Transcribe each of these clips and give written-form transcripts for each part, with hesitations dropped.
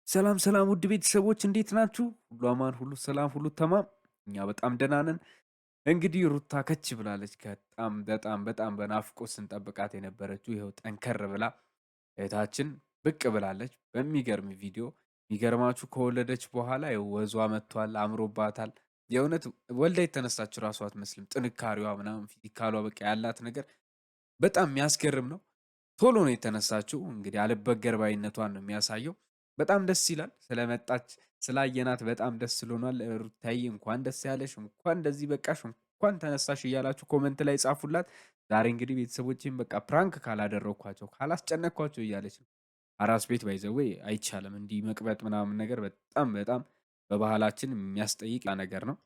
ሰላም ሰላም ውድ ቤተሰቦች እንዴት ናችሁ? ሁሉ አማን፣ ሁሉ ሰላም፣ ሁሉ ተማም። እኛ በጣም ደህና ነን። እንግዲህ ሩታ ከች ብላለች። በጣም በጣም በጣም በናፍቆት ስንጠብቃት የነበረችው ይኸው ጠንከር ብላ እህታችን ብቅ ብላለች በሚገርም ቪዲዮ። የሚገርማችሁ ከወለደች በኋላ ይኸው ወዟ መጥቷል፣ አምሮባታል። የእውነት ወልዳ የተነሳችው ራሷ አትመስልም። ጥንካሬዋ ምናምን ፊዚካሏ በቃ ያላት ነገር በጣም የሚያስገርም ነው። ቶሎ ነው የተነሳችው። እንግዲህ አልበገር ባይነቷን ነው የሚያሳየው። በጣም ደስ ይላል። ስለመጣች ስላየናት በጣም ደስ ብሎናል። ሩታዬ እንኳን ደስ ያለሽ፣ እንኳን እንደዚህ በቃሽ፣ እንኳን ተነሳሽ እያላችሁ ኮመንት ላይ ጻፉላት። ዛሬ እንግዲህ ቤተሰቦቼም በቃ ፕራንክ ካላደረግኳቸው ካላስጨነቅኳቸው እያለች ነው። አራስ ቤት ባይዘዌ አይቻልም እንዲህ መቅበጥ ምናምን ነገር በጣም በጣም በባህላችን የሚያስጠይቅ ነገር ነው።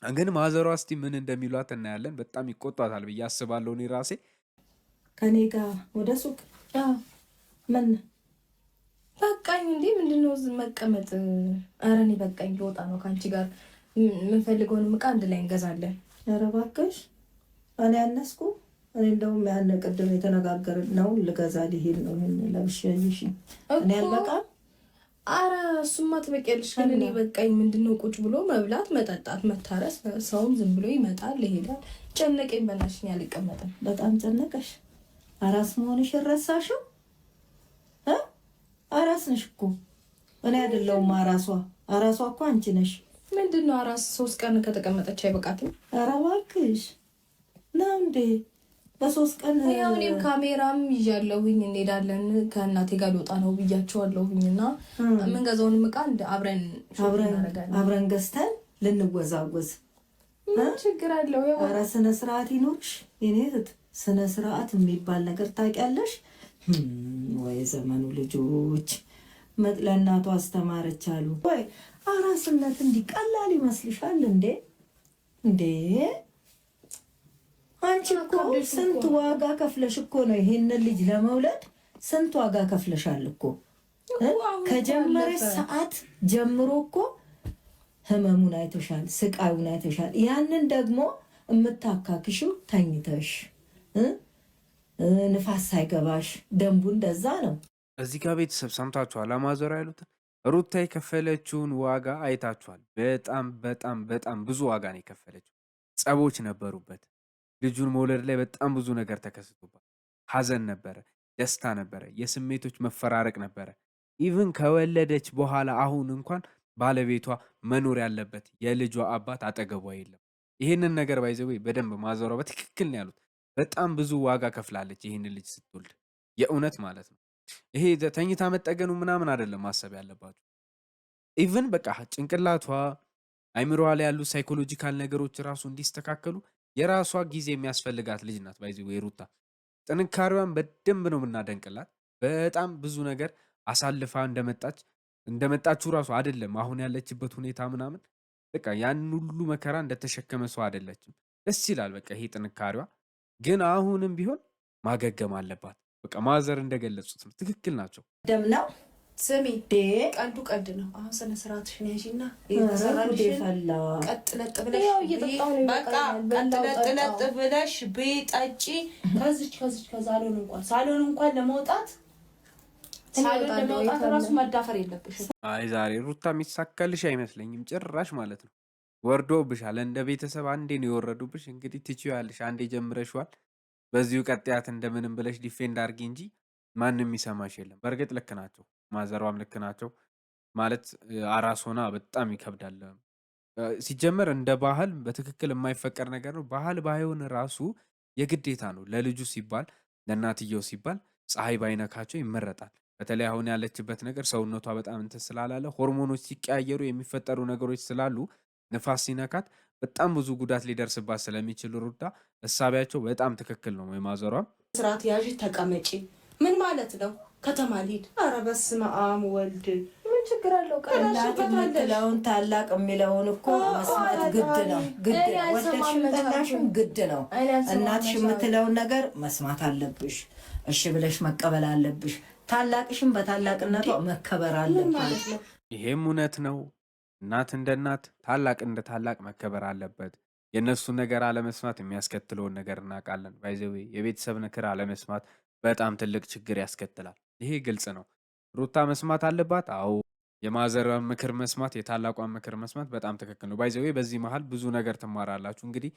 ግን ማዘሯ እስቲ ምን እንደሚሏት እናያለን። በጣም ይቆጧታል ብዬ አስባለሁ እኔ ራሴ ከኔ ጋር ወደ ሱቅ ምን በቃኝ እንዴ? ምንድነው መቀመጥ? ኧረ እኔ በቃኝ፣ ልወጣ ነው ከአንቺ ጋር። የምንፈልገውንም ዕቃ አንድ ላይ እንገዛለን። ኧረ እባክሽ እኔ ያነስኩ። እኔ እንደውም ያን ቅድም የተነጋገርን ነው ልገዛ ሊሄድ ነው። ምን ለብሽይሽ እኔ አልበቃም። ኧረ እሱማ ትበቂያለሽ፣ ግን እኔ በቃኝ። ምንድነው ቁጭ ብሎ መብላት፣ መጠጣት፣ መታረስ። ሰውም ዝም ብሎ ይመጣል ይሄዳል። ጨነቀኝ፣ በእናትሽ እኔ አልቀመጥም። በጣም ጨነቀሽ? አራስ መሆንሽ ረሳሽው? አራስ ነሽ እኮ እኔ አይደለሁም አራሷ። አራሷ እኮ አንቺ ነሽ። ምንድነው አራስ 3 ቀን ከተቀመጠች አይበቃትም? ኧረ እባክሽ ነው እንዴ? በ3 ቀን ያው እኔም ካሜራም ይዣለሁኝ፣ እንሄዳለን። ከእናቴ ጋር ልወጣ ነው ብያቸዋለሁኝ። እና የምንገዛውንም ዕቃ አብረን ገዝተን ልንወዛወዝ። ምን ችግር አለው? ኧረ ስነ ስርዓት ይኖርሽ የኔ እህት። ስነ ስርዓት የሚባል ነገር ታውቂያለሽ? ወይ ዘመኑ ልጆች ለእናቷ አስተማረች አሉ ወይ? አራስነት እንዲህ ቀላል ይመስልሻል እንዴ? እንዴ አንቺ እኮ ስንት ዋጋ ከፍለሽ እኮ ነው ይሄንን ልጅ ለመውለድ ስንት ዋጋ ከፍለሻል እኮ። ከጀመረሽ ሰዓት ጀምሮ እኮ ህመሙን አይተሻል፣ ስቃዩን አይተሻል። ያንን ደግሞ የምታካክሽው ተኝተሽ ንፋስ ሳይገባሽ። ደንቡ እንደዛ ነው። እዚህ ጋር ቤተሰብ ሰምታችኋል። አማዞር ያሉትን ሩታ የከፈለችውን ዋጋ አይታችኋል። በጣም በጣም በጣም ብዙ ዋጋ ነው የከፈለችው። ጸቦች ነበሩበት። ልጁን መውለድ ላይ በጣም ብዙ ነገር ተከስቶባት፣ ሀዘን ነበረ፣ ደስታ ነበረ፣ የስሜቶች መፈራረቅ ነበረ። ኢቭን ከወለደች በኋላ አሁን እንኳን ባለቤቷ መኖር ያለበት የልጇ አባት አጠገቧ የለም። ይህንን ነገር ባይዘዌ በደንብ ማዘሯ በትክክል ነው ያሉት። በጣም ብዙ ዋጋ ከፍላለች ይህንን ልጅ ስትወልድ፣ የእውነት ማለት ነው። ይሄ ተኝታ መጠገኑ ምናምን አይደለም ማሰብ ያለባችሁ። ኢቭን በቃ ጭንቅላቷ አይምሮዋ ላይ ያሉ ሳይኮሎጂካል ነገሮች ራሱ እንዲስተካከሉ የራሷ ጊዜ የሚያስፈልጋት ልጅ ናት። ባይዚ ሩታ ጥንካሬዋን በደንብ ነው የምናደንቅላት። በጣም ብዙ ነገር አሳልፋ እንደመጣችሁ ራሱ አይደለም አሁን ያለችበት ሁኔታ ምናምን በቃ ያን ሁሉ መከራ እንደተሸከመ ሰው አይደለችም። ደስ ይላል በቃ ይሄ ጥንካሬዋ። ግን አሁንም ቢሆን ማገገም አለባት። በቃ ማዘር እንደገለጹት ነው፣ ትክክል ናቸው። ደም ነው። ስሚ ቀልዱ ቀልድ ነው። አሁን ስነ ስርዓትሽን ያዢና ቀጥለጥ ብለሽ ብይ፣ ጠጪ። ከዚች ሳሎን እንኳን ለመውጣት ራሱ መዳፈር የለብሽም። አይ ዛሬ ሩታ የሚሳካልሽ አይመስለኝም ጭራሽ ማለት ነው። ወርዶብሻል። እንደ ቤተሰብ አንዴ ነው የወረዱብሽ። እንግዲህ ትችያለሽ፣ አንዴ ጀምረሽዋል። በዚሁ ቀጥያት እንደምንም ብለሽ ዲፌንድ አድርጊ እንጂ ማንም ይሰማሽ የለም። በእርግጥ ልክ ናቸው፣ ማዘሯም ልክ ናቸው። ማለት አራስ ሆና በጣም ይከብዳል። ሲጀመር እንደ ባህል በትክክል የማይፈቀድ ነገር ነው። ባህል ባይሆን ራሱ የግዴታ ነው። ለልጁ ሲባል ለእናትየው ሲባል ፀሐይ ባይነካቸው ይመረጣል። በተለይ አሁን ያለችበት ነገር ሰውነቷ በጣም እንትን ስላላለ ሆርሞኖች ሲቀያየሩ የሚፈጠሩ ነገሮች ስላሉ ንፋስ ሲነካት በጣም ብዙ ጉዳት ሊደርስባት ስለሚችል ሩታ እሳቢያቸው በጣም ትክክል ነው። ወይ ማዘሯም ስርዓት ያዥ ተቀመጪ። ምን ማለት ነው? ከተማ ልሂድ? ኧረ በስመ አብ ወልድ፣ ምን ችግር አለው? እናት የምትለውን ታላቅ የሚለውን እኮ መስማት ግድ ነው። ወደድሽም ጠላሽም ግድ ነው። እናትሽ የምትለውን ነገር መስማት አለብሽ። እሺ ብለሽ መቀበል አለብሽ። ታላቅሽም በታላቅነቷ መከበር አለበት። ይሄም እውነት ነው። እናት እንደ እናት፣ ታላቅ እንደ ታላቅ መከበር አለበት። የእነሱን ነገር አለመስማት የሚያስከትለውን ነገር እናውቃለን። ባይዘዌ የቤተሰብ ምክር አለመስማት በጣም ትልቅ ችግር ያስከትላል። ይሄ ግልጽ ነው። ሩታ መስማት አለባት። አዎ የማዘሯን ምክር መስማት፣ የታላቋን ምክር መስማት በጣም ትክክል ነው። ባይ ዘ ዌይ በዚህ መሃል ብዙ ነገር ትማራላችሁ። እንግዲህ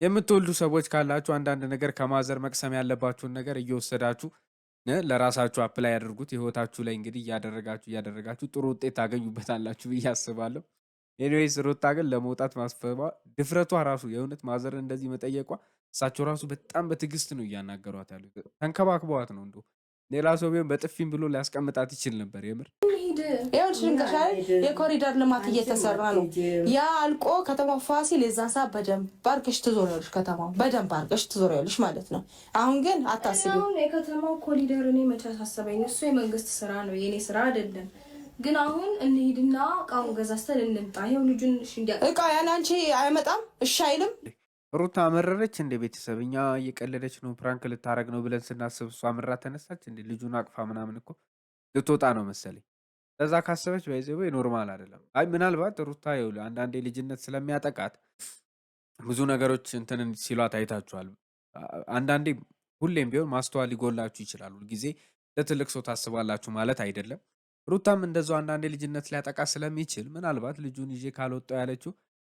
የምትወልዱ ሰዎች ካላችሁ አንዳንድ ነገር ከማዘር መቅሰም ያለባችሁን ነገር እየወሰዳችሁ ለራሳችሁ አፕላይ ያድርጉት። ህይወታችሁ ላይ እንግዲህ እያደረጋችሁ ጥሩ ውጤት ታገኙበታላችሁ ብዬ አስባለሁ። ኤኒዌይስ ሩታ ግን ለመውጣት ማስፈባ ድፍረቷ ራሱ የእውነት ማዘርን እንደዚህ መጠየቋ እሳቸው ራሱ በጣም በትዕግስት ነው እያናገሯት ያሉት። ተንከባክበዋት ነው እንደው ሌላ ሰው ቢሆን በጥፊም ብሎ ሊያስቀምጣት ይችል ነበር። የምር ይኸውልሽ ልንገርሽ የኮሪደር ልማት እየተሰራ ነው። ያ አልቆ ከተማው ፋሲል የዛን ሰዓት በደንብ አድርገሽ ትዞሪያለሽ። ከተማው በደንብ አድርገሽ ትዞሪያለሽ ማለት ነው። አሁን ግን አታስቢ። አሁን የከተማው ኮሪደር እኔ መቼ አሳሰበኝ? እሱ የመንግስት ስራ ነው፣ የኔ ስራ አይደለም። ግን አሁን እንሂድና እቃውን ገዛዝተን እንምጣ። ይኸው ልጁን እቃ ያለ አንቺ አይመጣም፣ እሺ አይልም። ሩታ አመረረች እንደ ቤተሰብ እኛ እየቀለደች ነው ፕራንክ ልታረግ ነው ብለን ስናስብ እሷ አምራ ተነሳች እንደ ልጁን አቅፋ ምናምን እኮ ልትወጣ ነው መሰለኝ። ለዛ ካሰበች ባይዘው ኖርማል አይደለም። አይ ምናልባት ሩታ ይኸውልህ አንዳንዴ ልጅነት ስለሚያጠቃት ብዙ ነገሮች እንትን ሲሏት አይታችኋል። አንዳንዴ ሁሌም ቢሆን ማስተዋል ሊጎላችሁ ይችላል። ሁልጊዜ ለትልቅ ሰው ታስባላችሁ ማለት አይደለም። ሩታም እንደዛው አንዳንዴ ልጅነት ሊያጠቃ ስለሚችል ምናልባት ልጁን ይዤ ካልወጣው ያለችው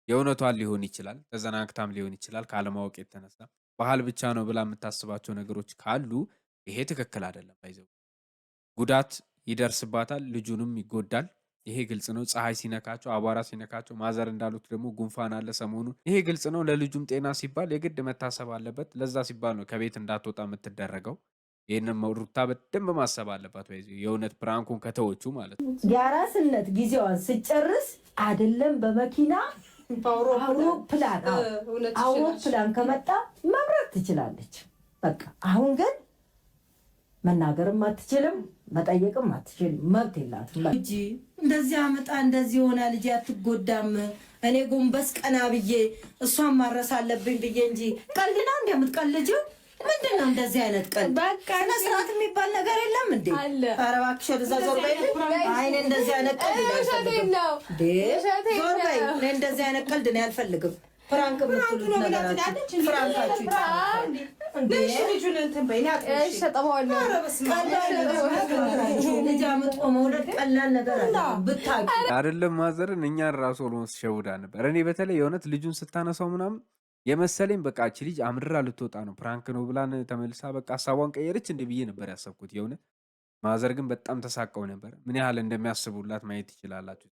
የእውነቷን ሊሆን ይችላል። ተዘናግታም ሊሆን ይችላል። ካለማወቅ የተነሳ ባህል ብቻ ነው ብላ የምታስባቸው ነገሮች ካሉ ይሄ ትክክል አይደለም። ባይዘው ጉዳት ይደርስባታል፣ ልጁንም ይጎዳል። ይሄ ግልጽ ነው። ፀሐይ ሲነካቸው፣ አቧራ ሲነካቸው፣ ማዘር እንዳሉት ደግሞ ጉንፋን አለ ሰሞኑን። ይሄ ግልጽ ነው። ለልጁም ጤና ሲባል የግድ መታሰብ አለበት። ለዛ ሲባል ነው ከቤት እንዳትወጣ የምትደረገው። ይህንን ሩታ በደንብ ማሰብ አለባት። የእውነት ፕራንኩን ከተወቹ ማለት ነው። የአራስነት ጊዜዋን ስጨርስ አይደለም በመኪና አውሮፕላን ከመጣ መብረር ትችላለች። በቃ አሁን ግን መናገርም አትችልም፣ መጠየቅም አትችልም፣ መብት የላትም እንጂ እንደዚህ አመጣ እንደዚህ ሆና ልጅ አትጎዳም። እኔ ጎንበስ ቀና ብዬ እሷን ማረስ አለብኝ ብዬ እንጂ ቀልድ ነው እንደምትቀልጂው ምንድን ነው እንደዚህ አይነት ቀልድ? ስነ ስርዓት የሚባል ነገር የለም እንዴ? ኧረ እባክሽ ወደዛ ዞር በይ። አይኔ እንደዚህ አይነት ቀልድ ነው ያልፈልግም። ዞር በይ። እኔ እንደዚህ አይነት ቀልድ ነው ያልፈልግም። ፍራንክ የምትሉት ነገራችሁ ፍራንካችሁ ልጁን እንትን በይ ልጅ አምጦ መውለድ ቀላል ነገር ብታውቂ አይደለም። ማዘርን እኛን ራሱ ኦልሞስት ሸውዳ ነበር። እኔ በተለይ የእውነት ልጁን ስታነሳው ምናምን የመሰለኝ በቃ እቺ ልጅ አምርራ ልትወጣ ነው ፕራንክ ነው ብላን ተመልሳ በቃ ሀሳቧን ቀየረች እንደ ብዬ ነበር ያሰብኩት። የእውነት ማዘር ግን በጣም ተሳቀው ነበር። ምን ያህል እንደሚያስቡላት ማየት ትችላላችሁ።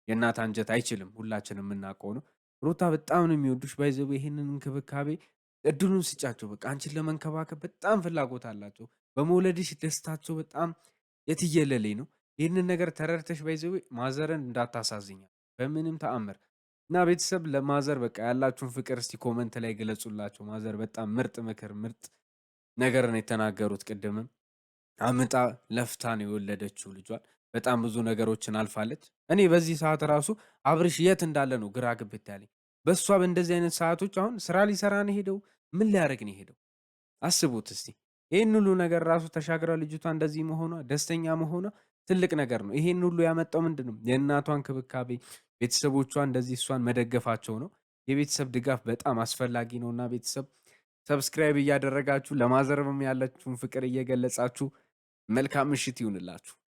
የእናት አንጀት አይችልም፣ ሁላችንም የምናውቀው ነው። ሩታ በጣም ነው የሚወዱሽ። ባይዘው ይሄንን እንክብካቤ እድሉን ስጫቸው። በቃ አንቺን ለመንከባከብ በጣም ፍላጎት አላቸው። በመውለድሽ ደስታቸው በጣም የትየለሌ ነው። ይህንን ነገር ተረድተሽ ባይዘው ማዘርን እንዳታሳዝኛል በምንም ተአምር እና ቤተሰብ ለማዘር በቃ ያላችሁን ፍቅር እስቲ ኮመንት ላይ ገለጹላቸው። ማዘር በጣም ምርጥ ምክር ምርጥ ነገር ነው የተናገሩት። ቅድምም አምጣ ለፍታ ነው የወለደችው ልጇን። በጣም ብዙ ነገሮችን አልፋለች። እኔ በዚህ ሰዓት ራሱ አብርሽ የት እንዳለ ነው ግራ ግብት ያለኝ። በእሷ በእንደዚህ አይነት ሰዓቶች አሁን ስራ ሊሰራ ነው ሄደው ምን ሊያደርግ ነው ሄደው? አስቡት እስቲ ይህን ሁሉ ነገር ራሱ ተሻግራ ልጅቷ እንደዚህ መሆኗ ደስተኛ መሆኗ ትልቅ ነገር ነው። ይሄን ሁሉ ያመጣው ምንድን ነው? የእናቷን ክብካቤ ቤተሰቦቿ እንደዚህ እሷን መደገፋቸው ነው። የቤተሰብ ድጋፍ በጣም አስፈላጊ ነውና ቤተሰብ ሰብስክራይብ እያደረጋችሁ ለማዘርም ያላችሁን ፍቅር እየገለጻችሁ መልካም ምሽት ይሁንላችሁ።